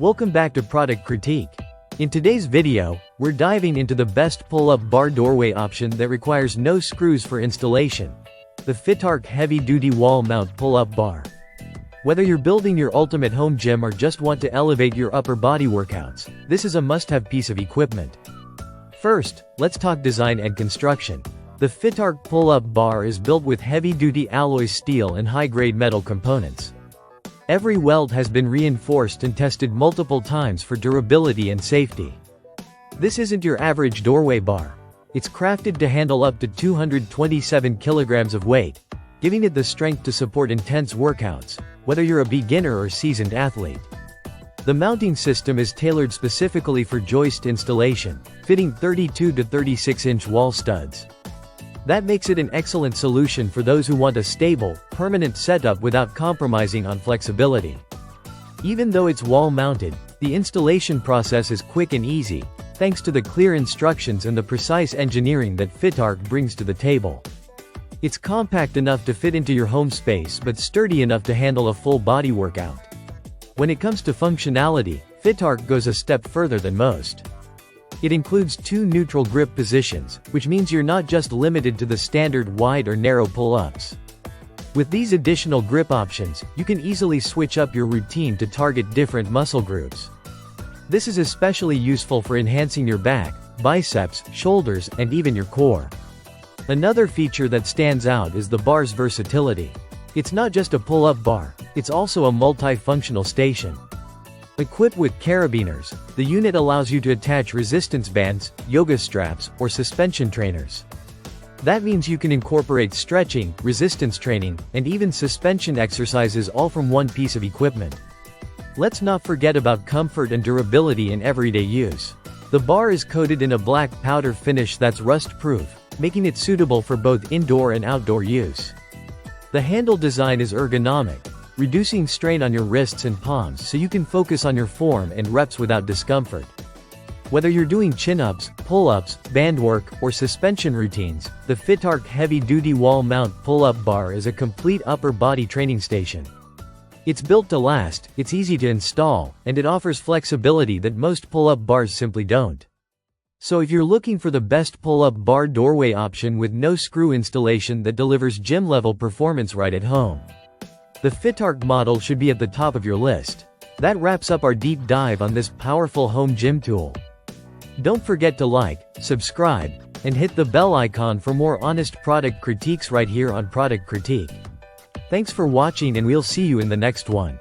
Welcome back to Product Critique. In today's video, we're diving into the best pull-up bar doorway option that requires no screws for installation. The Fitarc heavy-duty wall-mount pull-up bar. Whether you're building your ultimate home gym or just want to elevate your upper body workouts, this is a must-have piece of equipment. First, let's talk design and construction. The Fitarc pull-up bar is built with heavy-duty alloy steel and high-grade metal components. Every weld has been reinforced and tested multiple times for durability and safety. This isn't your average doorway bar. It's crafted to handle up to 227 kilograms of weight, giving it the strength to support intense workouts, whether you're a beginner or seasoned athlete. The mounting system is tailored specifically for joist installation, fitting 32 to 36-inch wall studs. That makes it an excellent solution for those who want a stable, permanent setup without compromising on flexibility. Even though it's wall-mounted, the installation process is quick and easy, thanks to the clear instructions and the precise engineering that Fitarc brings to the table. It's compact enough to fit into your home space but sturdy enough to handle a full body workout. When it comes to functionality, Fitarc goes a step further than most. It includes two neutral grip positions, which means you're not just limited to the standard wide or narrow pull-ups. With these additional grip options, you can easily switch up your routine to target different muscle groups. This is especially useful for enhancing your back, biceps, shoulders, and even your core. Another feature that stands out is the bar's versatility. It's not just a pull-up bar, it's also a multifunctional station. Equipped with carabiners, the unit allows you to attach resistance bands, yoga straps, or suspension trainers. That means you can incorporate stretching, resistance training, and even suspension exercises all from one piece of equipment. Let's not forget about comfort and durability in everyday use. The bar is coated in a black powder finish that's rust-proof, making it suitable for both indoor and outdoor use. The handle design is ergonomic, reducing strain on your wrists and palms so you can focus on your form and reps without discomfort. Whether you're doing chin-ups, pull-ups, band work, or suspension routines, the Fitarc heavy-duty wall-mount pull-up bar is a complete upper body training station. It's built to last, it's easy to install, and it offers flexibility that most pull-up bars simply don't. So if you're looking for the best pull-up bar doorway option with no screw installation that delivers gym-level performance right at home, the Fitarc model should be at the top of your list. That wraps up our deep dive on this powerful home gym tool. Don't forget to like, subscribe, and hit the bell icon for more honest product critiques right here on Product Critique. Thanks for watching and we'll see you in the next one.